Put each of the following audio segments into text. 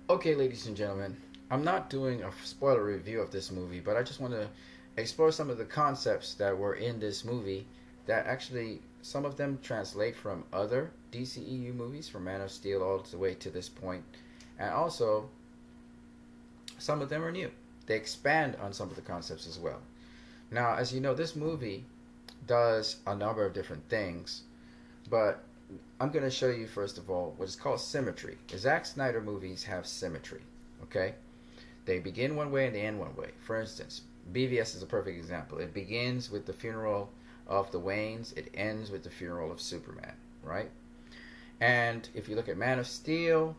Okay, ladies and gentlemen, I'm not doing a spoiler review of this movie, but I just want to explore some of the concepts that were in this movie that actually some of them translate from other DCEU movies, from Man of Steel all the way to this point, and also some of them are new. They expand on some of the concepts as well. Now, as you know, this movie does a number of different things, but I'm going to show you first of all what is called symmetry. The Zack Snyder movies have symmetry. Okay, they begin one way and they end one way. For instance, BVS is a perfect example. It begins with the funeral of the Waynes. It ends with the funeral of Superman. Right? And if you look at Man of Steel,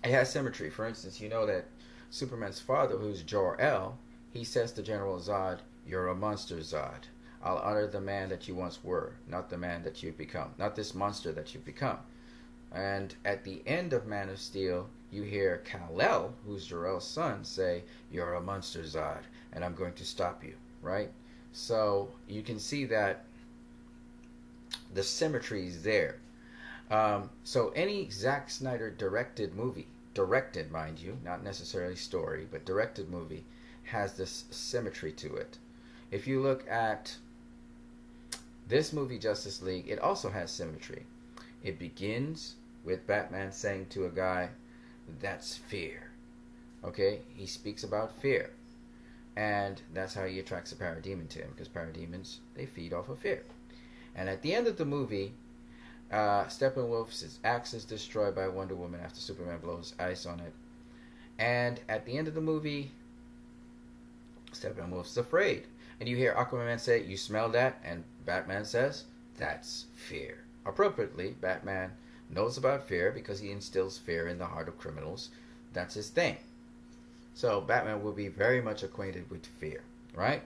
it has symmetry. For instance, you know that Superman's father, who's Jor-El, he says to General Zod, "You're a monster, Zod. I'll honor the man that you once were, not the man that you've become, not this monster that you've become." And at the end of Man of Steel, you hear Kal-El, who's Jor-El's son, say, "You're a monster, Zod, and I'm going to stop you." Right? So you can see that the symmetry is there. So any Zack Snyder directed movie, directed mind you, not necessarily story, but directed movie, has this symmetry to it. If you look at this movie, Justice League, it also has symmetry. It begins with Batman saying to a guy, "That's fear." Okay? He speaks about fear. And that's how he attracts a parademon to him, because parademons, they feed off of fear. And at the end of the movie, Steppenwolf's axe is destroyed by Wonder Woman after Superman blows ice on it. And at the end of the movie, Steppenwolf's afraid. And you hear Aquaman say, "You smell that?" And Batman says, "That's fear." Appropriately, Batman knows about fear because he instills fear in the heart of criminals. That's his thing. So Batman will be very much acquainted with fear, right?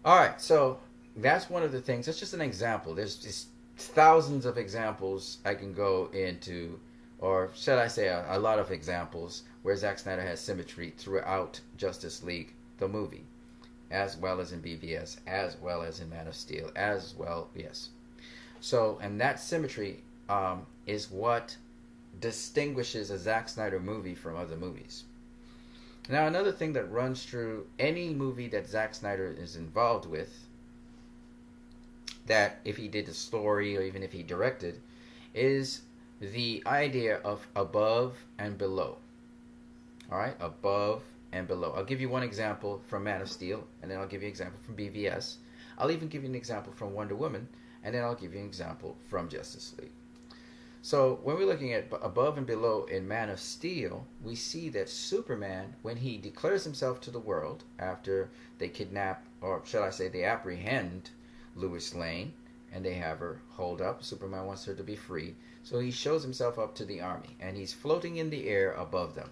All right, so that's one of the things. That's just an example. There's just thousands of examples I can go into, or should I say a lot of examples where Zack Snyder has symmetry throughout Justice League, the movie, as well as in BVS, as well as in Man of Steel, as well, yes. So, and that symmetry is what distinguishes a Zack Snyder movie from other movies. Now, another thing that runs through any movie that Zack Snyder is involved with, that if he did the story or even if he directed, is the idea of above and below. All right, above and below. I'll give you one example from Man of Steel, and then I'll give you an example from BVS. I'll even give you an example from Wonder Woman, and then I'll give you an example from Justice League. So when we're looking at above and below in Man of Steel, we see that Superman, when he declares himself to the world after they kidnap, or shall I say they apprehend Lois Lane, and they have her holed up. Superman wants her to be free. So he shows himself up to the army, and he's floating in the air above them,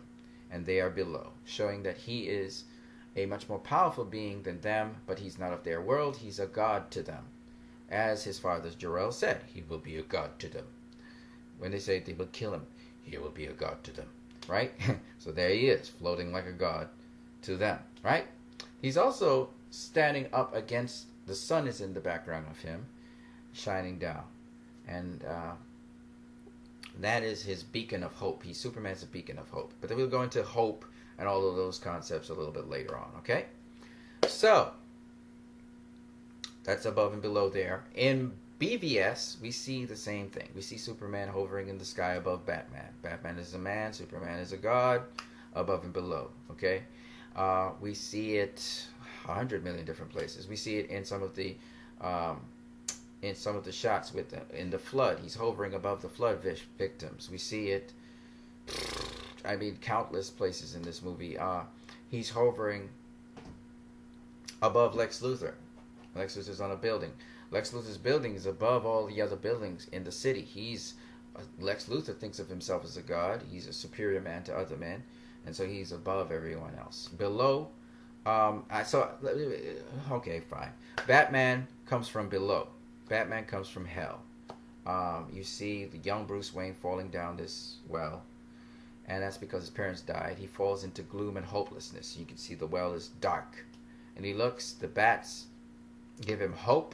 and they are below, showing that he is a much more powerful being than them, but he's not of their world. He's a god to them. As his father Jor-El said, he will be a god to them. When they say they will kill him, he will be a god to them. Right? So there he is, floating like a god to them. Right? He's also standing up against, the sun is in the background of him, shining down. And that is his beacon of hope. Superman's a beacon of hope. But then we'll go into hope and all of those concepts a little bit later on, okay? So, that's above and below there. In BVS, we see the same thing. We see Superman hovering in the sky above Batman. Batman is a man, Superman is a god, above and below, okay? We see it 100 million different places. We see it in some of the shots with in the flood. He's hovering above the flood victims. We see it, I mean, countless places in this movie. He's hovering above Lex Luthor. Lex Luthor's on a building. Lex Luthor's building is above all the other buildings in the city. Lex Luthor thinks of himself as a god. He's a superior man to other men, and so he's above everyone else. Below, okay, fine. Batman comes from below. Batman comes from hell. You see the young Bruce Wayne falling down this well, and that's because his parents died. He falls into gloom and hopelessness. You can see the well is dark, and he looks. The bats give him hope,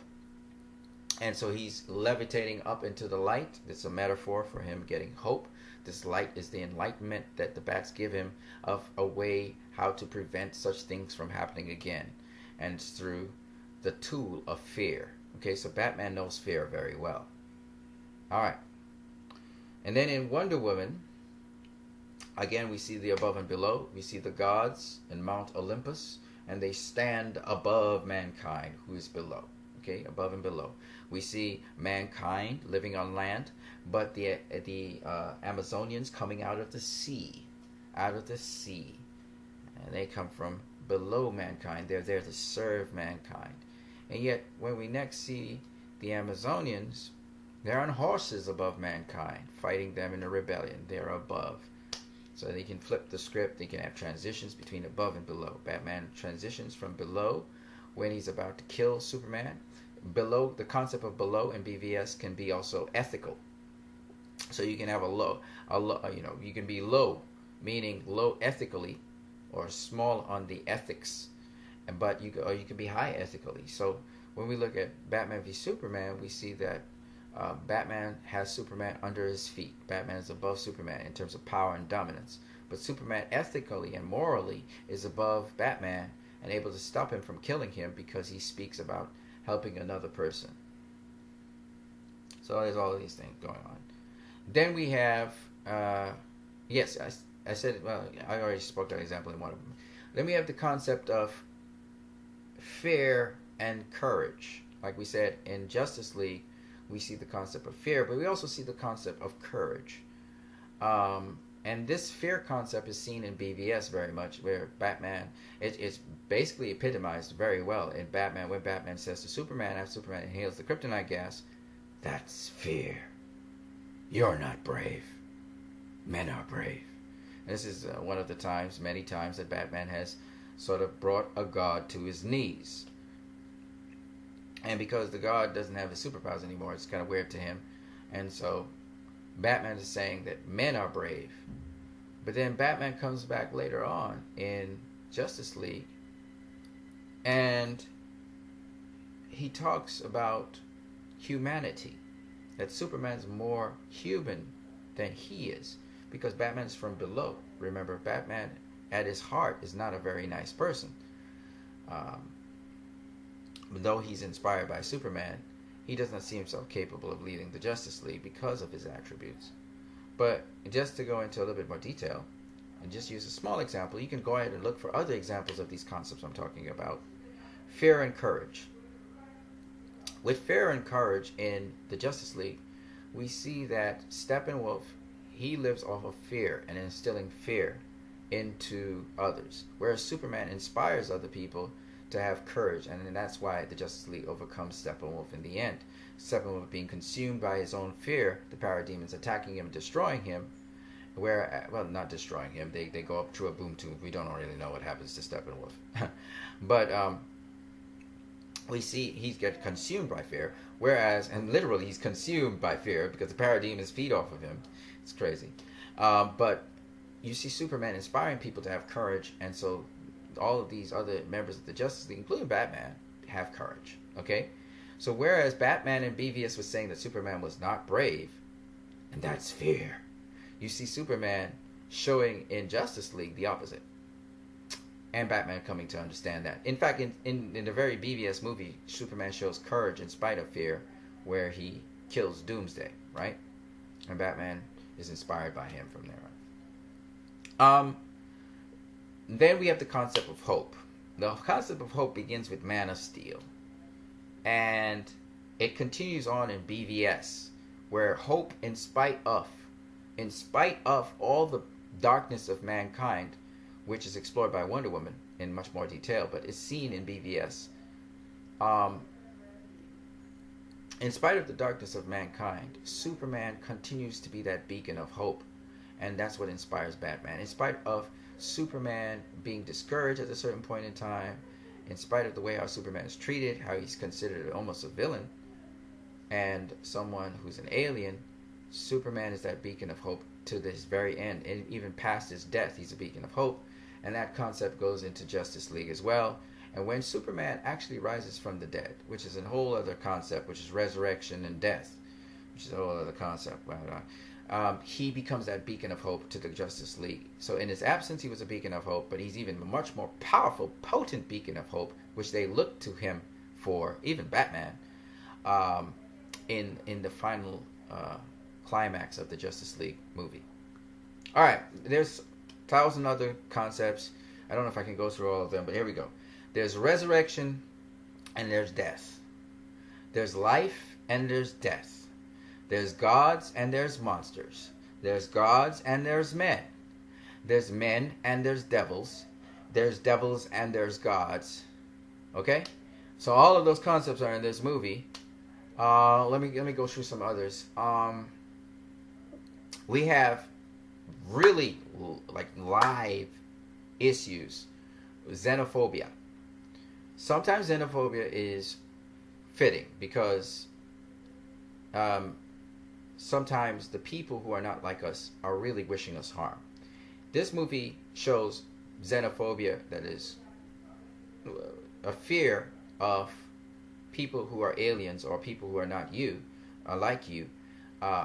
and so he's levitating up into the light. It's a metaphor for him getting hope. This light is the enlightenment that the bats give him of a way how to prevent such things from happening again. And it's through the tool of fear. Okay, so Batman knows fear very well. All right. And then in Wonder Woman, again, we see the above and below. We see the gods in Mount Olympus, and they stand above mankind who is below. Okay, above and below. We see mankind living on land, but the Amazonians coming out of the sea. Out of the sea. And they come from below mankind. They're there to serve mankind. And yet, when we next see the Amazonians, they're on horses above mankind, fighting them in a rebellion. They're above. So they can flip the script. They can have transitions between above and below. Batman transitions from below when he's about to kill Superman. Below, the concept of below in BVS can be also ethical. So you can have you can be low, meaning low ethically, or small on the ethics, but you can be high ethically. So when we look at Batman v Superman, we see that Batman has Superman under his feet. Batman is above Superman in terms of power and dominance. But Superman ethically and morally is above Batman and able to stop him from killing him because he speaks about helping another person. So there's all of these things going on. Then we have, yes, I said, well, I already spoke that example in one of them. Then we have the concept of fear and courage. Like we said, in Justice League, we see the concept of fear, but we also see the concept of courage. And this fear concept is seen in BVS very much, where Batman, it's basically epitomized very well in Batman, when Batman says to Superman, after Superman inhales the kryptonite gas, "That's fear. You're not brave. Men are brave." And this is one of the times, many times, that Batman has sort of brought a god to his knees. And because the god doesn't have his superpowers anymore, it's kind of weird to him. And so Batman is saying that men are brave. But then Batman comes back later on in Justice League, and he talks about humanity, that Superman's more human than he is, because Batman's from below. Remember, Batman at his heart is not a very nice person. Though he's inspired by Superman, he does not see himself capable of leading the Justice League because of his attributes. But just to go into a little bit more detail, and just use a small example, you can go ahead and look for other examples of these concepts I'm talking about. Fear and courage. With fear and courage in the Justice League, we see that Steppenwolf, he lives off of fear and instilling fear into others, whereas Superman inspires other people to have courage, and then that's why the Justice League overcomes Steppenwolf in the end. Steppenwolf being consumed by his own fear, the parademons attacking him, destroying him, well, not destroying him, they go up through a boom tube. We don't really know what happens to Steppenwolf. But we see he's get consumed by fear, whereas, and literally he's consumed by fear because the parademons feed off of him. It's crazy. But you see Superman inspiring people to have courage, and so all of these other members of the Justice League, including Batman, have courage. Okay? So whereas Batman and BVS was saying that Superman was not brave, and that's fear, you see Superman showing in Justice League the opposite. And Batman coming to understand that. In fact, in the very BVS movie, Superman shows courage in spite of fear, where he kills Doomsday, right? And Batman is inspired by him from there on. Then we have the concept of hope. The concept of hope begins with Man of Steel. And it continues on in BVS, where hope in spite of all the darkness of mankind, which is explored by Wonder Woman in much more detail, but is seen in BVS. In spite of the darkness of mankind, Superman continues to be that beacon of hope. And that's what inspires Batman. In spite of Superman being discouraged at a certain point in time, in spite of the way how Superman is treated, how he's considered almost a villain, and someone who's an alien, Superman is that beacon of hope to this very end. And even past his death, he's a beacon of hope. And that concept goes into Justice League as well. And when Superman actually rises from the dead, which is a whole other concept, which is resurrection and death, which is a whole other concept. he becomes that beacon of hope to the Justice League. So in his absence, he was a beacon of hope, but he's even a much more powerful, potent beacon of hope, which they look to him for, even Batman, in the final climax of the Justice League movie. All right, there's 1,000 other concepts. I don't know if I can go through all of them, but here we go. There's resurrection and there's death. There's life and there's death. There's gods and there's monsters. There's gods and there's men. There's men and there's devils. There's devils and there's gods. Okay? So all of those concepts are in this movie. Let me go through some others. We have really like live issues. Xenophobia. Sometimes xenophobia is fitting because sometimes the people who are not like us are really wishing us harm. This movie shows xenophobia, that is a fear of people who are aliens or people who are not you, like you,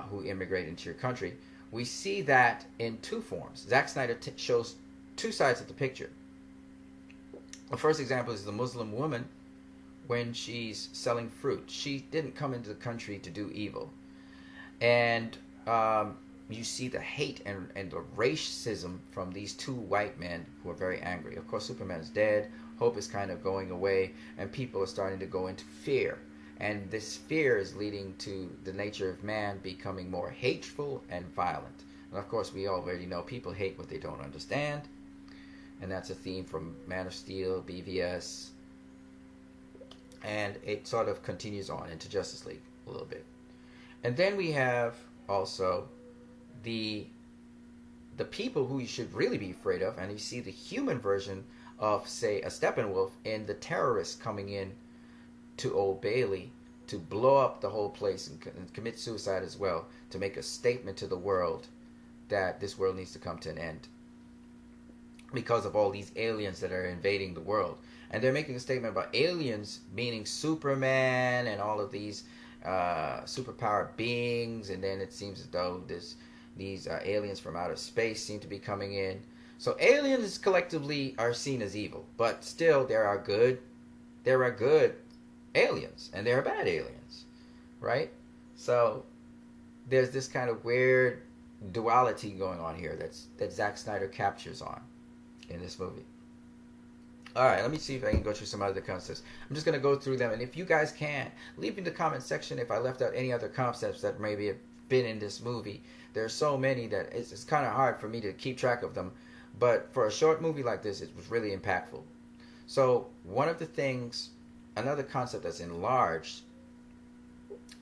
who immigrate into your country. We see that in two forms. Zack Snyder shows two sides of the picture. The first example is the Muslim woman when she's selling fruit. She didn't come into the country to do evil. And you see the hate and the racism from these two white men who are very angry. Of course, Superman is dead. Hope is kind of going away. And people are starting to go into fear. And this fear is leading to the nature of man becoming more hateful and violent. And of course, we already know people hate what they don't understand. And that's a theme from Man of Steel, BVS. And it sort of continues on into Justice League a little bit. And then we have also the people who you should really be afraid of. And you see the human version of, say, a Steppenwolf in the terrorists coming in to Old Bailey to blow up the whole place and commit suicide as well, to make a statement to the world that this world needs to come to an end because of all these aliens that are invading the world. And they're making a statement about aliens, meaning Superman and all of these superpowered beings. And then it seems as though these aliens from outer space seem to be coming in. So aliens collectively are seen as evil, but still there are good aliens and there are bad aliens, right? So there's this kind of weird duality going on here that Zack Snyder captures on in this movie. All right, let me see if I can go through some other concepts. I'm just going to go through them, and if you guys can, leave in the comment section if I left out any other concepts that maybe have been in this movie. There are so many that it's kind of hard for me to keep track of them, but for a short movie like this, it was really impactful. So one of the things, another concept that's enlarged,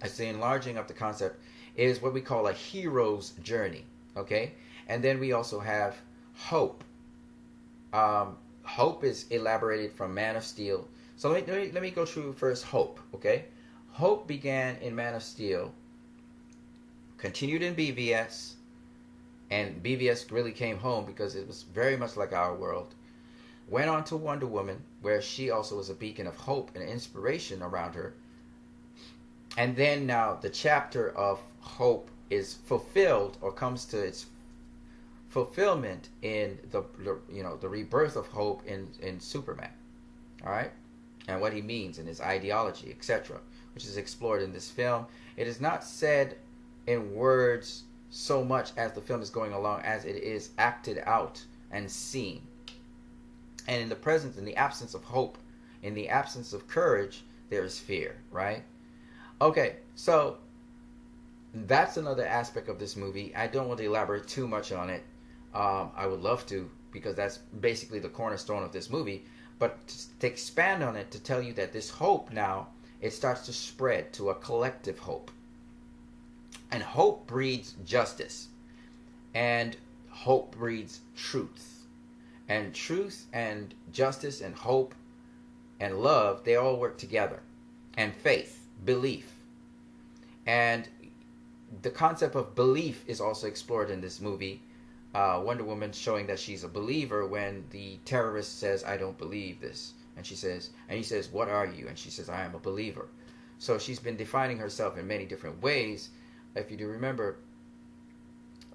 it's the enlarging of the concept, is what we call a hero's journey, okay? And then we also have hope. Hope is elaborated from Man of Steel. So let me go through first hope, okay? Hope began in Man of Steel, continued in BVS, and BVS really came home because it was very much like our world. Went on to Wonder Woman, where she also was a beacon of hope and inspiration around her. And then now the chapter of hope is fulfilled, or comes to its fulfillment in the rebirth of hope in Superman. All right, and what he means and his ideology, etc., which is explored in this film. It is not said in words so much as the film is going along, as it is acted out and seen. And in the presence, in the absence of hope, in the absence of courage, there is fear, right? Okay, so that's another aspect of this movie. I don't want to elaborate too much on it. I would love to, because that's basically the cornerstone of this movie. But to expand on it, to tell you that this hope now, it starts to spread to a collective hope. And hope breeds justice. And hope breeds truth. And truth and justice and hope and love, they all work together. And faith, belief. And the concept of belief is also explored in this movie. Wonder Woman showing that she's a believer when the terrorist says, "I don't believe this." And he says, "What are you?" And she says, "I am a believer." So she's been defining herself in many different ways. If you do remember,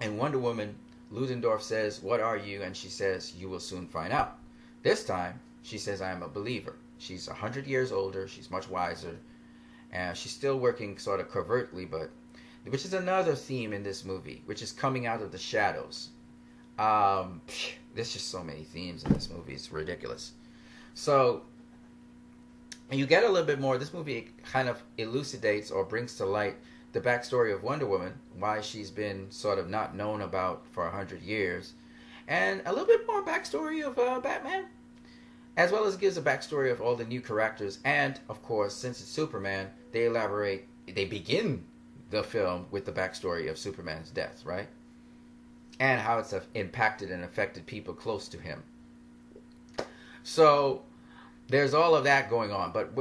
And Wonder Woman, Ludendorff says, "What are you?" And she says, "You will soon find out." This time, she says, "I am a believer." She's 100 years older. She's much wiser. And she's still working sort of covertly, but which is another theme in this movie, which is coming out of the shadows. There's just so many themes in this movie. It's ridiculous. So you get a little bit more. This movie kind of elucidates or brings to light the backstory of Wonder Woman, why she's been sort of not known about for 100 years, and a little bit more backstory of Batman, as well as gives a backstory of all the new characters. And of course, since it's Superman, they begin the film with the backstory of Superman's death, right? And how it's impacted and affected people close to him. So there's all of that going on, but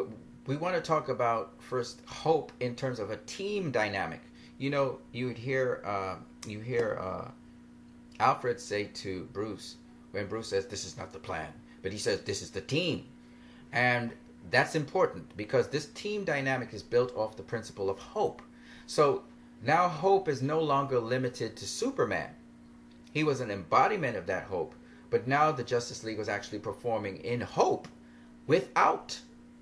we want to talk about first Hope in terms of a team dynamic. You know, you hear Alfred say to Bruce, when Bruce says, "This is not the plan," but he says, "This is the team," and that's important because this team dynamic is built off the principle of hope. So now hope is no longer limited to Superman. He was an embodiment of that hope, but now the Justice League was actually performing in hope without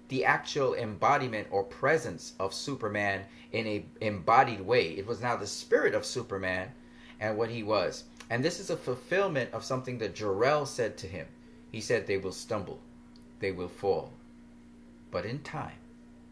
the actual embodiment or presence of Superman in a embodied way. It was now the spirit of Superman and what he was. And this is a fulfillment of something that Jor-El said to him. He said, "They will stumble, they will fall, but in time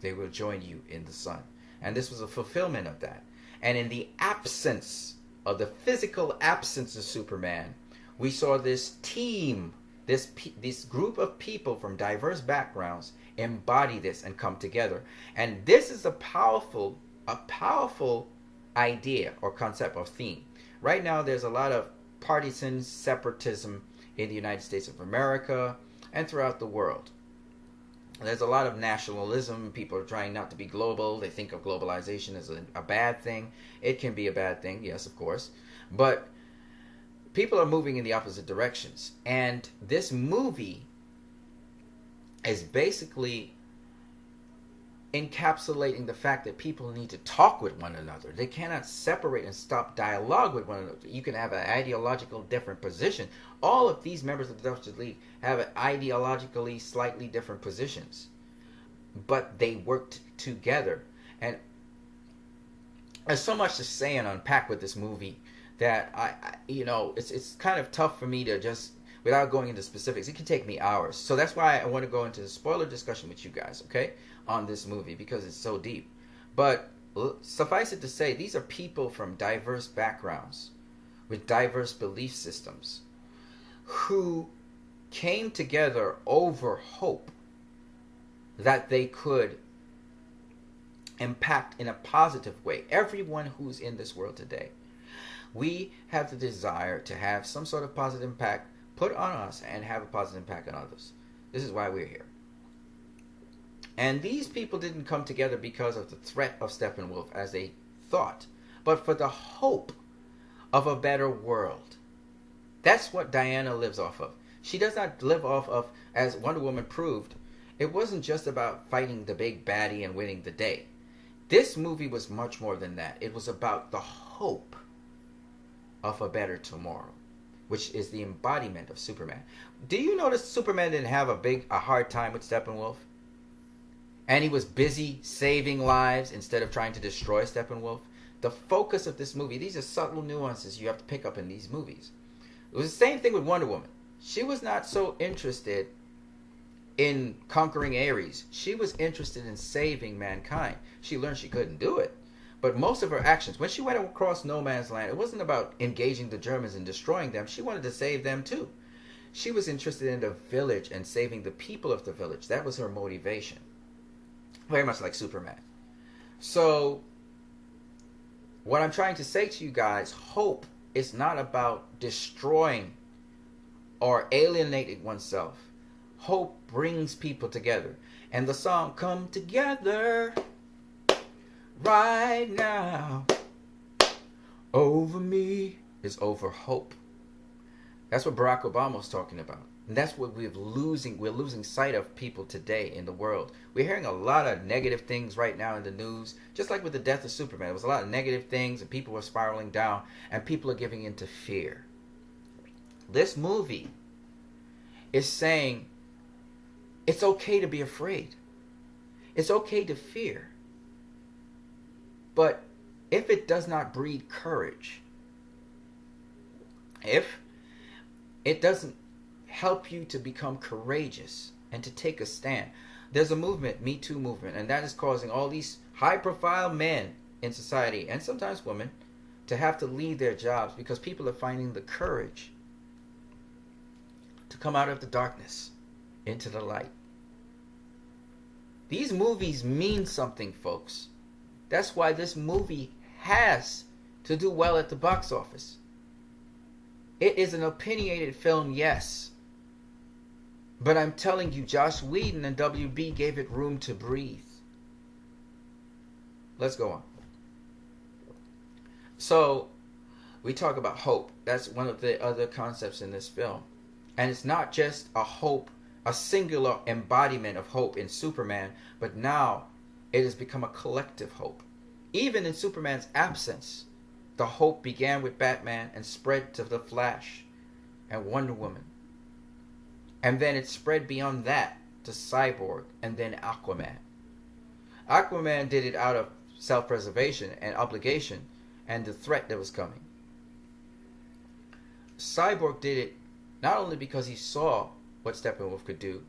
they will join you in the sun." And this was a fulfillment of that. And in the absence of the physical absence of Superman, we saw this team, this group of people from diverse backgrounds embody this and come together. And this is a powerful idea or concept or theme. Right now, there's a lot of partisan separatism in the United States of America and throughout the world. There's a lot of nationalism. People are trying not to be global. They think of globalization as a bad thing. It can be a bad thing, yes, of course. But people are moving in the opposite directions. And this movie is basically encapsulating the fact that people need to talk with one another. They cannot separate and stop dialogue with one another. You can have an ideological different position. All of these members of the Justice League have an ideologically slightly different positions, but they worked together. And there's so much to say and unpack with this movie that it's kind of tough for me to just, without going into specifics, it can take me hours. So that's why I want to go into the spoiler discussion with you guys, okay, on this movie, because it's so deep. But suffice it to say, these are people from diverse backgrounds with diverse belief systems who came together over hope that they could impact in a positive way everyone who's in this world today. We have the desire to have some sort of positive impact put on us and have a positive impact on others. This is why we're here. And these people didn't come together because of the threat of Steppenwolf as they thought, but for the hope of a better world. That's what Diana lives off of. She does not live off of, as Wonder Woman proved, it wasn't just about fighting the big baddie and winning the day. This movie was much more than that. It was about the hope of a better tomorrow, which is the embodiment of Superman. Do you notice Superman didn't have a hard time with Steppenwolf? And he was busy saving lives instead of trying to destroy Steppenwolf. The focus of this movie, these are subtle nuances you have to pick up in these movies. It was the same thing with Wonder Woman. She was not so interested in conquering Ares. She was interested in saving mankind. She learned she couldn't do it. But most of her actions, when she went across no man's land, it wasn't about engaging the Germans and destroying them. She wanted to save them too. She was interested in the village and saving the people of the village. That was her motivation. Very much like Superman. So, what I'm trying to say to you guys, hope is not about destroying or alienating oneself. Hope brings people together. And the song, "Come Together Right Now Over Me," is over hope. That's what Barack Obama was talking about. And that's what we're losing sight of people today in the world. We're hearing a lot of negative things right now in the news, just like with the death of Superman. There was a lot of negative things and people were spiraling down and people are giving into fear. This movie is saying it's okay to be afraid. It's okay to fear. But if it does not breed courage, if it doesn't help you to become courageous and to take a stand. There's a movement, Me Too movement, and that is causing all these high-profile men in society, and sometimes women, to have to leave their jobs because people are finding the courage to come out of the darkness into the light. These movies mean something, folks. That's why this movie has to do well at the box office. It is an opinionated film, yes. But I'm telling you, Joss Whedon and WB gave it room to breathe. Let's go on. So, we talk about hope. That's one of the other concepts in this film. And it's not just a hope, a singular embodiment of hope in Superman, but now it has become a collective hope. Even in Superman's absence, the hope began with Batman and spread to the Flash and Wonder Woman. And then it spread beyond that to Cyborg and then Aquaman. Aquaman did it out of self-preservation and obligation and the threat that was coming. Cyborg did it not only because he saw what Steppenwolf could do,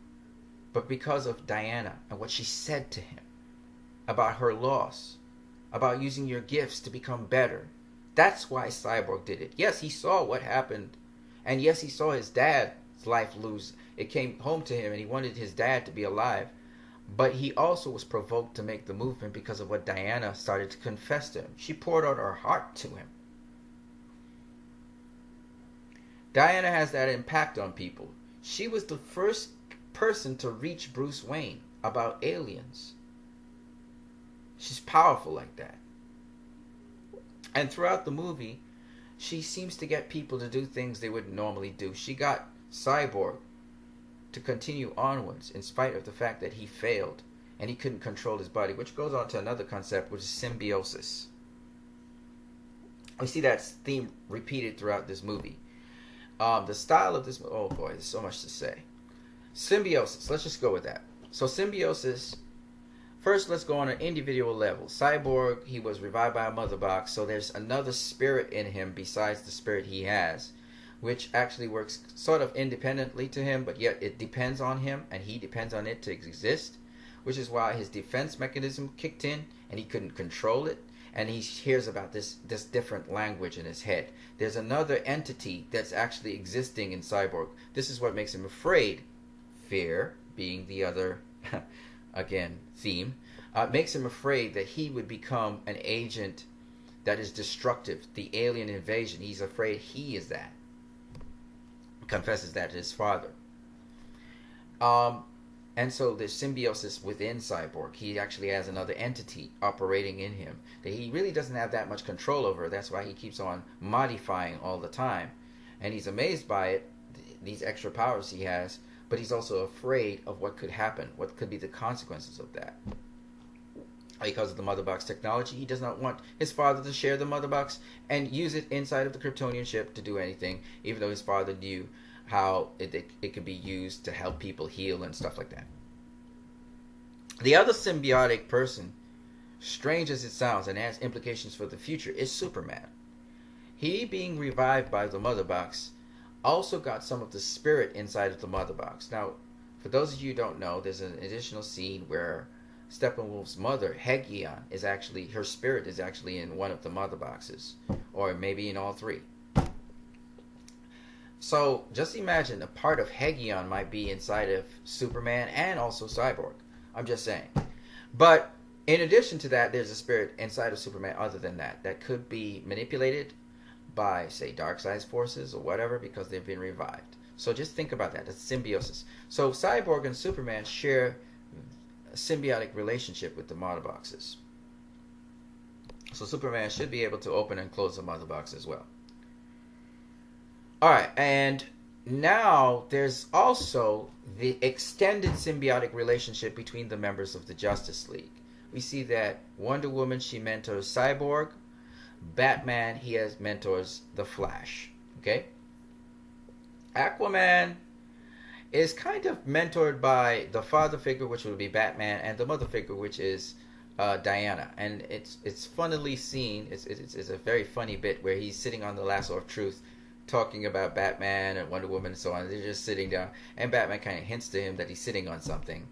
but because of Diana and what she said to him about her loss, about using your gifts to become better. That's why Cyborg did it. Yes, he saw what happened, and yes, he saw his dad's life lose. It came home to him, and he wanted his dad to be alive. But he also was provoked to make the movement because of what Diana started to confess to him. She poured out her heart to him. Diana has that impact on people. She was the first person to reach Bruce Wayne about aliens. She's powerful like that. And throughout the movie, she seems to get people to do things they wouldn't normally do. She got Cyborg to continue onwards in spite of the fact that he failed and he couldn't control his body, which goes on to another concept, which is symbiosis. We see that theme repeated throughout this movie. The style of this, oh boy, there's so much to say. Symbiosis, let's just go with that. So symbiosis, first let's go on an individual level. Cyborg, he was revived by a mother box, so there's another spirit in him besides the spirit he has, which actually works sort of independently to him, but yet it depends on him, and he depends on it to exist, which is why his defense mechanism kicked in, and he couldn't control it, and he hears about this different language in his head. There's another entity that's actually existing in Cyborg. This is what makes him afraid. Fear, being the other, again, theme, makes him afraid that he would become an agent that is destructive, the alien invasion. He's afraid he is that. Confesses that to his father. And so there's symbiosis within Cyborg. He actually has another entity operating in him that he really doesn't have that much control over. That's why he keeps on modifying all the time. And he's amazed by it, these extra powers he has, but he's also afraid of what could happen, what could be the consequences of that. Because of the Mother Box technology, he does not want his father to share the Mother Box and use it inside of the Kryptonian ship to do anything, even though his father knew how it could be used to help people heal and stuff like that. The other symbiotic person, strange as it sounds and has implications for the future, is Superman. He, being revived by the Mother Box, also got some of the spirit inside of the Mother Box. Now, for those of you who don't know, there's an additional scene where Steppenwolf's mother, Hegion, is actually, her spirit is actually in one of the Mother Boxes, or maybe in all three. So just imagine a part of Hegion might be inside of Superman and also Cyborg. I'm just saying. But in addition to that, there's a spirit inside of Superman other than that could be manipulated by, say, Darkseid's forces or whatever, because they've been revived. So just think about that. That's symbiosis. So Cyborg and Superman share a symbiotic relationship with the Mother Boxes. So Superman should be able to open and close the Mother Box as well. Alright, and now there's also the extended symbiotic relationship between the members of the Justice League. We see that Wonder Woman, she mentors Cyborg. Batman, he has mentors the Flash. Okay? Aquaman is kind of mentored by the father figure, which would be Batman, and the mother figure, which is Diana. And it's funnily seen. It's a very funny bit where he's sitting on the lasso of truth, talking about Batman and Wonder Woman and so on. They're just sitting down, and Batman kind of hints to him that he's sitting on something,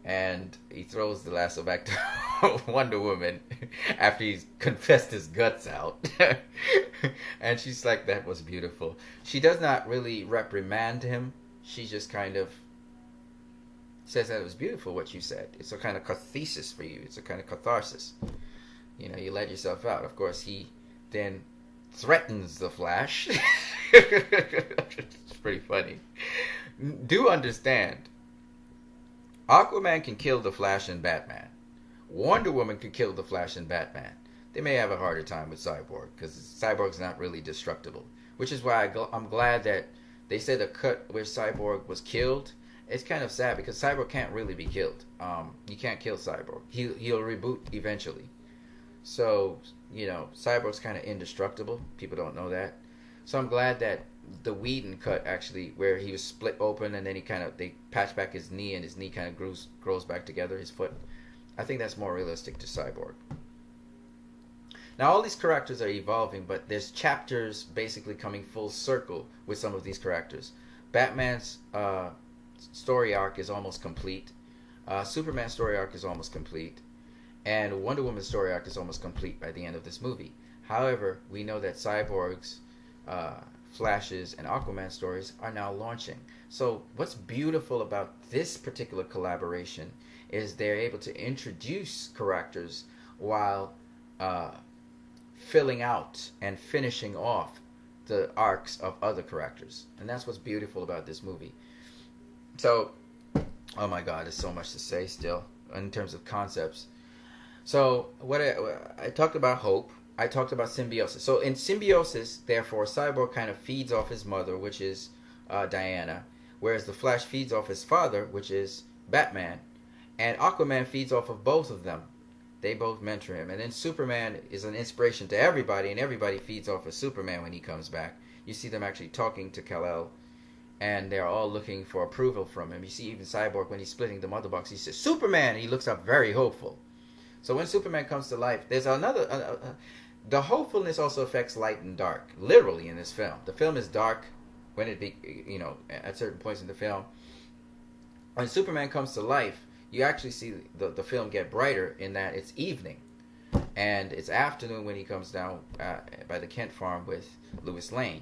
and he throws the lasso back to Wonder Woman after he's confessed his guts out. And she's like, that was beautiful. She does not really reprimand him. She just kind of says that it was beautiful what you said. It's a kind of catharsis for you. It's a kind of catharsis. You know, you let yourself out. Of course, he then threatens the Flash. It's pretty funny. Do understand, Aquaman can kill the Flash and Batman. Wonder Woman can kill the Flash and Batman. They may have a harder time with Cyborg because Cyborg's not really destructible. Which is why I'm glad that they said the cut where Cyborg was killed. It's kind of sad because Cyborg can't really be killed. You can't kill Cyborg. He'll reboot eventually. So, you know, Cyborg's kind of indestructible. People don't know that. So I'm glad that the Whedon cut actually, where he was split open and then they patch back his knee and his knee kind of grows back together, his foot. I think that's more realistic to Cyborg. Now all these characters are evolving, but there's chapters basically coming full circle with some of these characters. Batman's story arc is almost complete. Superman's story arc is almost complete. And Wonder Woman's story arc is almost complete by the end of this movie. However, we know that Cyborg's, Flash's, and Aquaman stories are now launching. So what's beautiful about this particular collaboration is they're able to introduce characters while filling out and finishing off the arcs of other characters. And that's what's beautiful about this movie. So, oh my God, there's so much to say still in terms of concepts. So what I talked about hope. I talked about symbiosis. So in symbiosis, therefore, Cyborg kind of feeds off his mother, which is Diana, whereas the Flash feeds off his father, which is Batman, and Aquaman feeds off of both of them. They both mentor him. And then Superman is an inspiration to everybody, and everybody feeds off of Superman when he comes back. You see them actually talking to Kal-El, and they're all looking for approval from him. You see even Cyborg, when he's splitting the mother box, he says, Superman! And he looks up very hopeful. So when Superman comes to life, there's another... the hopefulness also affects light and dark, literally, in this film. The film is dark when at certain points in the film. When Superman comes to life, you actually see the film get brighter in that it's evening. And it's afternoon when he comes down by the Kent farm with Lois Lane.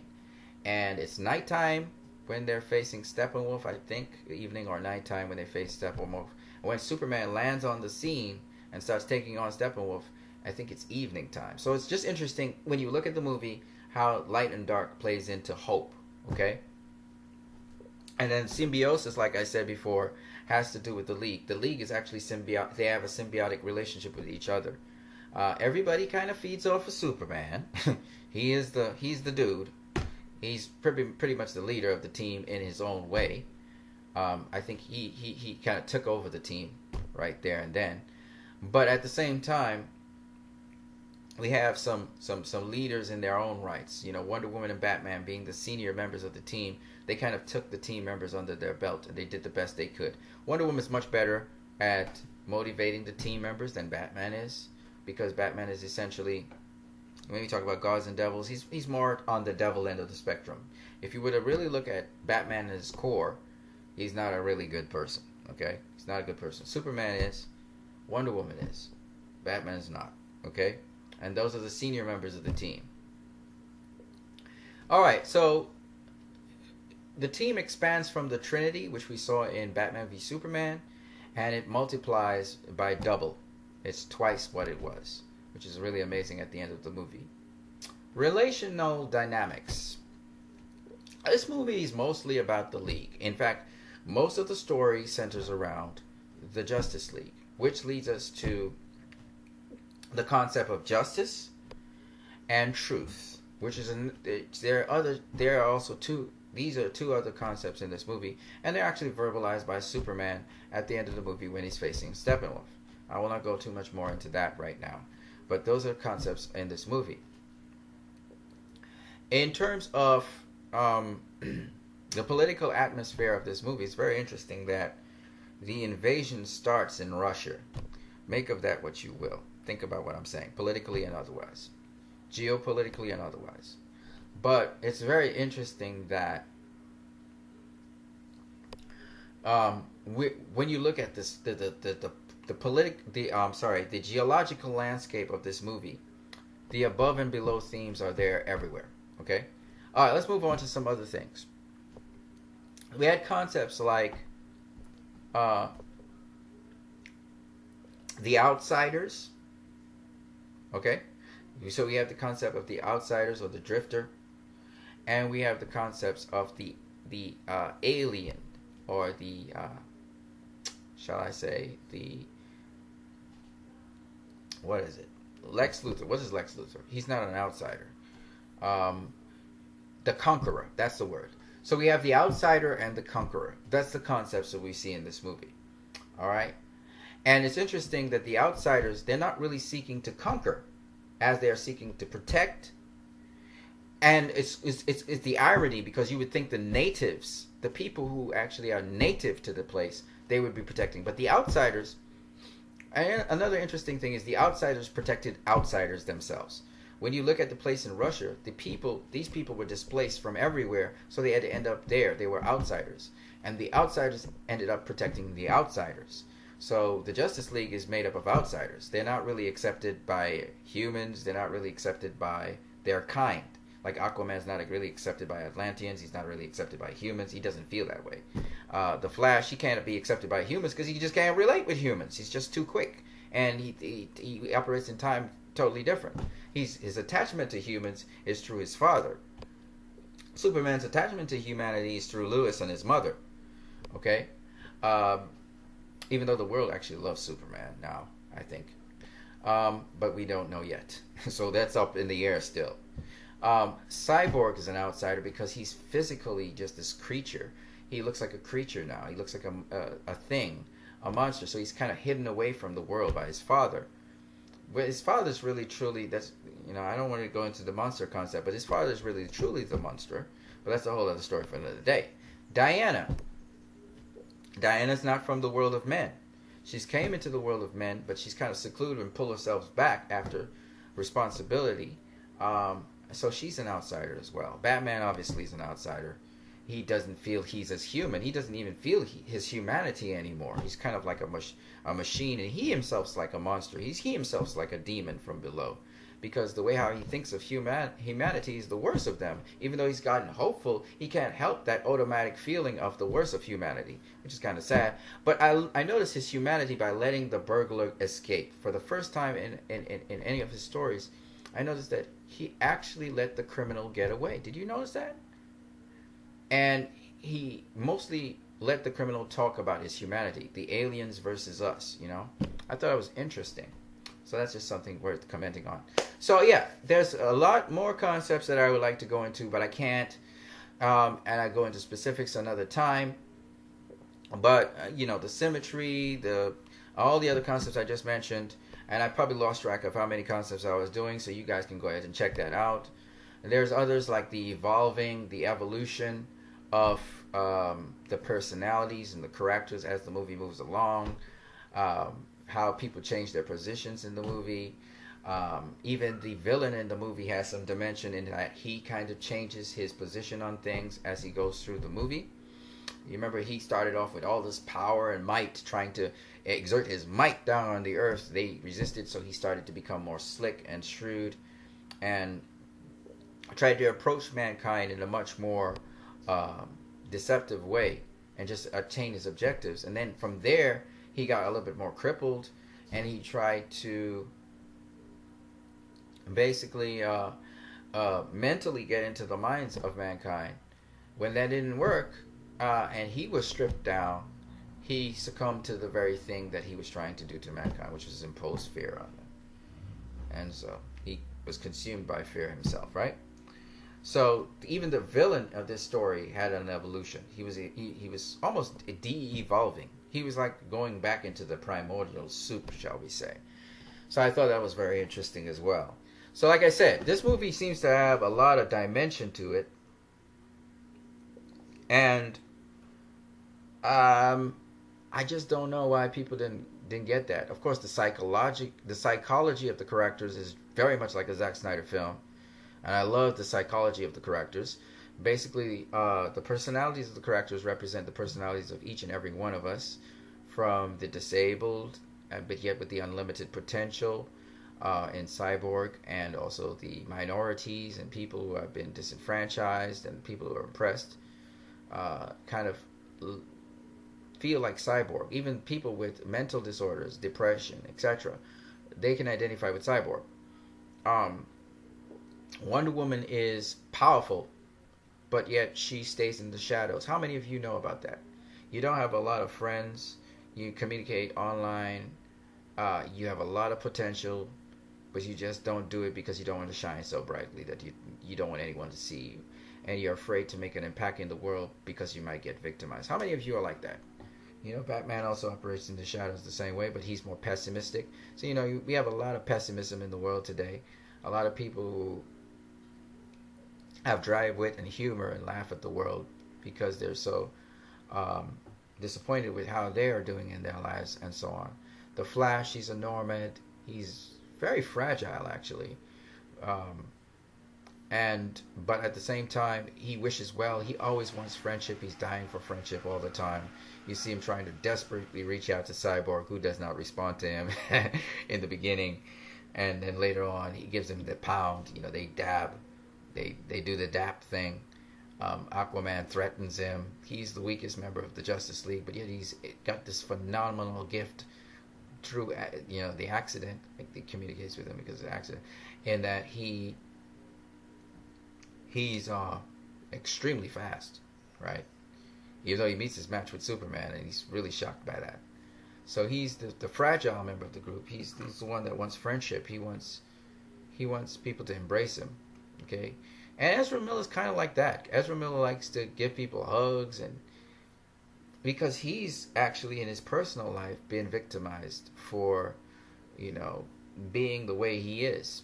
And it's nighttime when they're facing Steppenwolf, I think, evening or nighttime when they face Steppenwolf. When Superman lands on the scene and starts taking on Steppenwolf, I think it's evening time. So it's just interesting when you look at the movie how light and dark plays into hope, okay? And then symbiosis, like I said before, has to do with the League. The League is actually symbiotic. They have a symbiotic relationship with each other. Everybody kind of feeds off of Superman. He's the dude. He's pretty much the leader of the team in his own way. I think he kind of took over the team right there and then. But at the same time, we have some leaders in their own rights. You know, Wonder Woman and Batman being the senior members of the team, they kind of took the team members under their belt and they did the best they could. Wonder Woman's much better at motivating the team members than Batman is, because Batman is essentially, when we talk about gods and devils, he's more on the devil end of the spectrum. If you were to really look at Batman at his core, he's not a really good person, okay? He's not a good person. Superman is, Wonder Woman is, Batman is not, okay? And those are the senior members of the team. Alright, so the team expands from the Trinity, which we saw in Batman v Superman, and it multiplies by double. It's twice what it was, which is really amazing at the end of the movie. Relational dynamics. This movie is mostly about the League. In fact, most of the story centers around the Justice League, which leads us to the concept of justice and truth, which is there are also these are two other concepts in this movie, and they're actually verbalized by Superman at the end of the movie when he's facing Steppenwolf. I will not go too much more into that right now, but those are concepts in this movie. In terms of the political atmosphere of this movie, it's very interesting that the invasion starts in Russia. Make of that what you will. Think about what I'm saying, politically and otherwise, geopolitically and otherwise. But it's very interesting that when you look at this, the geological landscape of this movie, the above and below themes are there everywhere. Okay, all right. Let's move on to some other things. We had concepts like the outsiders. Okay, so we have the concept of the outsiders or the drifter, and we have the concepts of the alien, or the shall I say the, what is it? Lex Luthor. What is Lex Luthor? He's not an outsider. The conqueror. That's the word. So we have the outsider and the conqueror. That's the concepts that we see in this movie. All right. And it's interesting that the outsiders, they're not really seeking to conquer, as they are seeking to protect. And it's the irony, because you would think the natives, the people who actually are native to the place, they would be protecting. But the outsiders, and another interesting thing is the outsiders protected outsiders themselves. When you look at the place in Russia, these people were displaced from everywhere, so they had to end up there. They were outsiders. And the outsiders ended up protecting the outsiders. So the Justice League is made up of outsiders. They're not really accepted by humans. They're not really accepted by their kind. Like Aquaman's not really accepted by Atlanteans. He's not really accepted by humans. He doesn't feel that way. The Flash, he can't be accepted by humans because he just can't relate with humans. He's just too quick. And he operates in time totally different. His attachment to humans is through his father. Superman's attachment to humanity is through Lois and his mother. Okay? Even though the world actually loves Superman now, I think. But we don't know yet. So that's up in the air still. Cyborg is an outsider because he's physically just this creature. He looks like a creature now. He looks like a thing, a monster. So he's kind of hidden away from the world by his father. But his father's really truly, that's, I don't want to go into the monster concept, but his father's really truly the monster. But that's a whole other story for another day. Diana's not from the world of men. She's came into the world of men, but she's kind of secluded and pulled herself back after responsibility. So she's an outsider as well. Batman obviously is an outsider. He doesn't feel he's as human. He doesn't even feel his humanity anymore. He's kind of like a machine, and he himself's like a monster. He himself's like a demon from below. Because the way how he thinks of humanity is the worst of them. Even though he's gotten hopeful, he can't help that automatic feeling of the worst of humanity, which is kind of sad. But I noticed his humanity by letting the burglar escape. For the first time in any of his stories, I noticed that he actually let the criminal get away. Did you notice that? And he mostly let the criminal talk about his humanity, the aliens versus us, I thought it was interesting. So that's just something worth commenting on. So yeah, there's a lot more concepts that I would like to go into, but I can't. And I go into specifics another time. But, the symmetry, all the other concepts I just mentioned, and I probably lost track of how many concepts I was doing, so you guys can go ahead and check that out. And there's others like the evolution of the personalities and the characters as the movie moves along, how people change their positions in the movie. Even the villain in the movie has some dimension in that he kind of changes his position on things as he goes through the movie. You remember he started off with all this power and might, trying to exert his might down on the earth. They resisted, so he started to become more slick and shrewd and tried to approach mankind in a much more deceptive way and just attain his objectives. And then from there, he got a little bit more crippled, and he tried to basically mentally get into the minds of mankind. When that didn't work, and he was stripped down, he succumbed to the very thing that he was trying to do to mankind, which was impose fear on them. And so he was consumed by fear himself, right? So even the villain of this story had an evolution. He was almost de-evolving. He was like going back into the primordial soup, shall we say. So I thought that was very interesting as well. So like I said, this movie seems to have a lot of dimension to it. And I just don't know why people didn't get that. Of course, the psychology of the characters is very much like a Zack Snyder film, and I love the psychology of the characters. Basically, the personalities of the characters represent the personalities of each and every one of us, from the disabled, but yet with the unlimited potential in Cyborg, and also the minorities and people who have been disenfranchised and people who are oppressed, kind of feel like Cyborg. Even people with mental disorders, depression, etc., they can identify with Cyborg. Wonder Woman is powerful, but yet she stays in the shadows. How many of you know about that? You don't have a lot of friends. You communicate online. You have a lot of potential, but you just don't do it because you don't want to shine so brightly that you don't want anyone to see you. And you're afraid to make an impact in the world because you might get victimized. How many of you are like that? You know, Batman also operates in the shadows the same way, but he's more pessimistic. So, you know, we have a lot of pessimism in the world today. A lot of people who have dry wit and humor and laugh at the world because they're so disappointed with how they are doing in their lives and so on. The Flash, he's a nomad. He's very fragile, actually. But at the same time, he wishes well. He always wants friendship. He's dying for friendship all the time. You see him trying to desperately reach out to Cyborg, who does not respond to him in the beginning. And then later on, he gives him the pound. You know, they dab. They do the dap thing. Aquaman threatens him. He's the weakest member of the Justice League, but yet he's got this phenomenal gift through, you know, the accident. He communicates with him because of the accident. And that he's extremely fast, right? Even though he meets his match with Superman, and he's really shocked by that. So he's the fragile member of the group. He's the one that wants friendship. He wants people to embrace him. Okay, and Ezra Miller's kind of like that. Ezra Miller likes to give people hugs, and because he's actually in his personal life been victimized for, you know, being the way he is.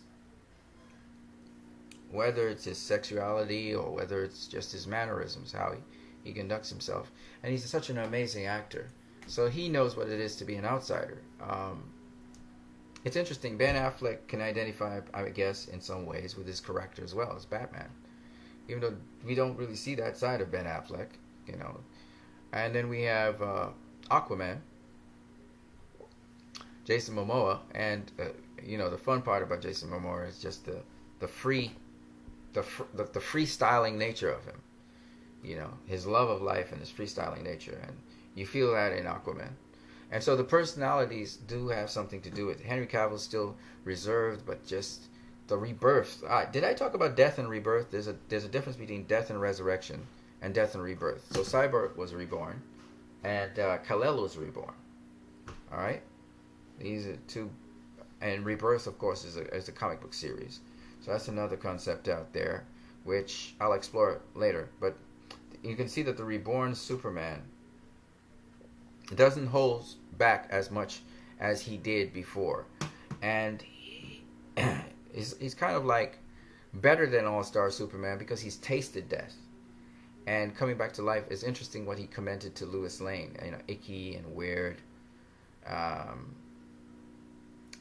Whether it's his sexuality or whether it's just his mannerisms, how he conducts himself. And he's such an amazing actor. So he knows what it is to be an outsider. It's interesting. Ben Affleck can identify, I guess, in some ways with his character as well as Batman. Even though we don't really see that side of Ben Affleck, you know. And then we have Aquaman, Jason Momoa. And, you know, the fun part about Jason Momoa is just the freestyling nature of him. You know, his love of life and his freestyling nature. And you feel that in Aquaman. And so the personalities do have something to do with it. Henry Cavill's still reserved, but just the rebirth. Did I talk about death and rebirth? There's a difference between death and resurrection and death and rebirth. So Cyborg was reborn, and Kal-El was reborn. All right? These are two. And Rebirth, of course, is a comic book series. So that's another concept out there, which I'll explore later. But you can see that the reborn Superman doesn't hold back as much as he did before. And he's kind of like better than All-Star Superman because he's tasted death. And coming back to life is interesting what he commented to Lois Lane. You know, icky and weird.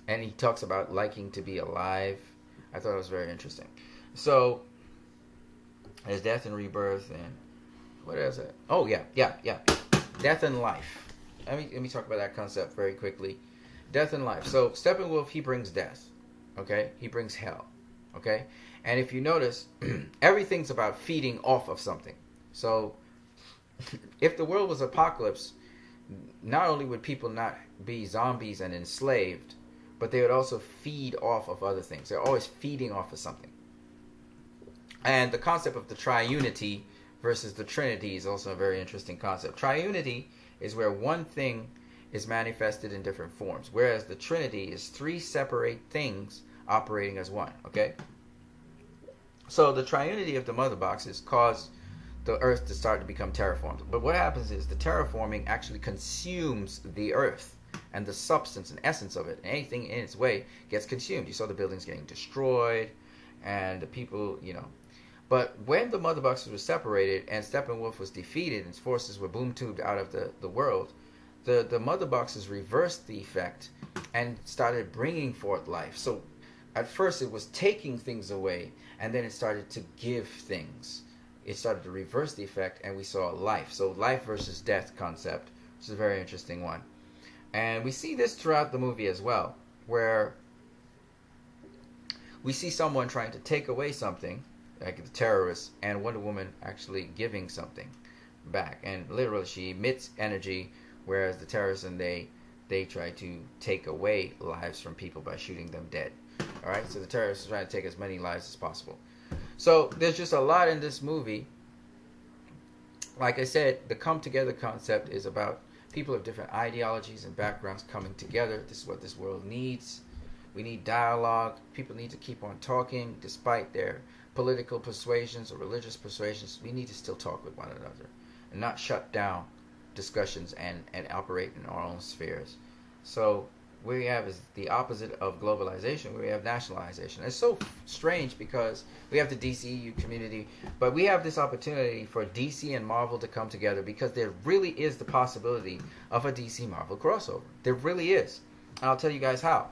And he talks about liking to be alive. I thought it was very interesting. So, there's death and rebirth, and what is it? Oh, yeah. Death and life. Let me talk about that concept very quickly. Death and life. So, Steppenwolf, he brings death. Okay? He brings hell. Okay? And if you notice, everything's about feeding off of something. So, if the world was apocalypse, not only would people not be zombies and enslaved, but they would also feed off of other things. They're always feeding off of something. And the concept of the triunity versus the trinity is also a very interesting concept. Triunity is where one thing is manifested in different forms, whereas the trinity is three separate things operating as one. Okay? So the triunity of the mother boxes caused the Earth to start to become terraformed. But what happens is the terraforming actually consumes the Earth and the substance and essence of it. And anything in its way gets consumed. You saw the buildings getting destroyed and the people, But when the mother boxes were separated and Steppenwolf was defeated and his forces were boom tubed out of the world, the mother boxes reversed the effect and started bringing forth life. So at first it was taking things away, and then it started to give things. It started to reverse the effect, and we saw life. So life versus death concept, which is a very interesting one. And we see this throughout the movie as well, where we see someone trying to take away something, like the terrorists, and Wonder Woman actually giving something back. And literally she emits energy, whereas the terrorists and they try to take away lives from people by shooting them dead. All right, so the terrorists are trying to take as many lives as possible. So there's just a lot in this movie. Like I said, the come together concept is about people of different ideologies and backgrounds coming together. This is what this world needs. We need dialogue. People need to keep on talking despite their political persuasions or religious persuasions. We need to still talk with one another and not shut down discussions and operate in our own spheres. So what we have is the opposite of globalization, where we have nationalization. It's so strange because we have the DCEU community, but we have this opportunity for DC and Marvel to come together because there really is the possibility of a DC Marvel crossover. There really is. And I'll tell you guys how.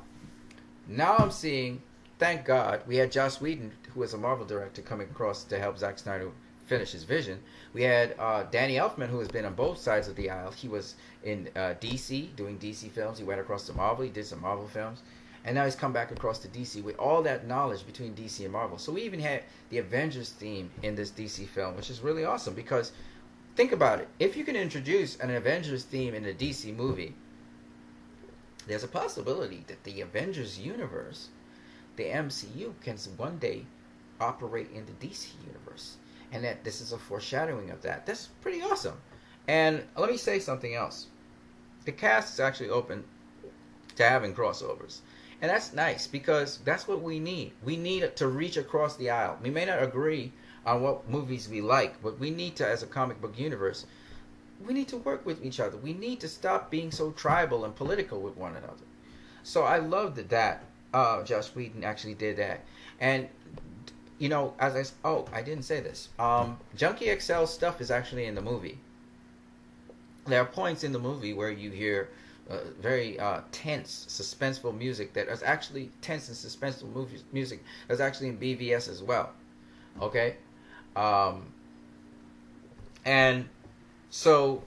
Now I'm seeing, thank God, we had Joss Whedon, who was a Marvel director, coming across to help Zack Snyder finish his vision. We had Danny Elfman, who has been on both sides of the aisle. He was in DC, doing DC films. He went across to Marvel. He did some Marvel films. And now he's come back across to DC with all that knowledge between DC and Marvel. So we even had the Avengers theme in this DC film, which is really awesome because think about it. If you can introduce an Avengers theme in a DC movie, there's a possibility that the Avengers universe, the MCU, can one day operate in the DC universe. And that this is a foreshadowing of that. That's pretty awesome. And let me say something else. The cast is actually open to having crossovers. And that's nice because that's what we need. We need to reach across the aisle. We may not agree on what movies we like, but we need to, as a comic book universe, we need to work with each other. We need to stop being so tribal and political with one another. So I loved that Joss Whedon actually did that. And I didn't say this. Junkie XL stuff is actually in the movie. There are points in the movie where you hear very tense, suspenseful music that is actually tense and suspenseful music that's actually in BVS as well. Okay? And so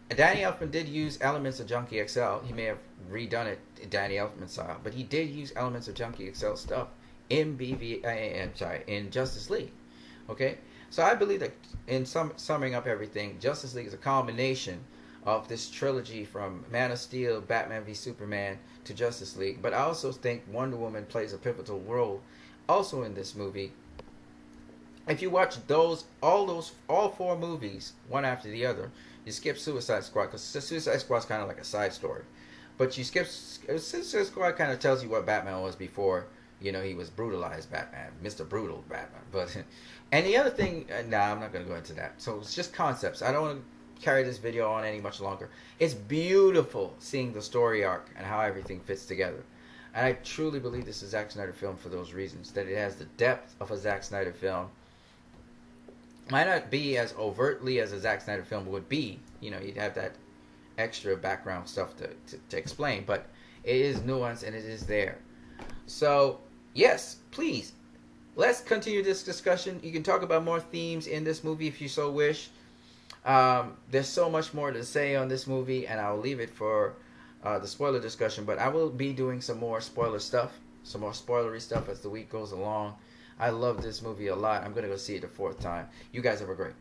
Danny Elfman did use elements of Junkie XL. He may have redone it in Danny Elfman style, but he did use elements of Junkie XL stuff in in Justice League. Okay, so I believe that in summing up everything, Justice League is a combination of this trilogy from Man of Steel, Batman v Superman to Justice League. But I also think Wonder Woman plays a pivotal role also in this movie. If you watch all four movies one after the other, you skip Suicide Squad because Suicide Squad is kind of like a side story. But you skip Suicide Squad, kind of tells you what Batman was before. He was brutalized Batman, Mr. Brutal Batman. But and the other thing, I'm not going to go into that. So it's just concepts. I don't want to carry this video on any much longer. It's beautiful seeing the story arc and how everything fits together. And I truly believe this is a Zack Snyder film for those reasons. That it has the depth of a Zack Snyder film. Might not be as overtly as a Zack Snyder film would be. You'd have that extra background stuff to explain. But it is nuanced and it is there. So, yes, please, let's continue this discussion. You can talk about more themes in this movie if you so wish. There's so much more to say on this movie, and I'll leave it for the spoiler discussion. But I will be doing some more spoiler stuff, some more spoilery stuff as the week goes along. I love this movie a lot. I'm going to go see it the fourth time. You guys have a great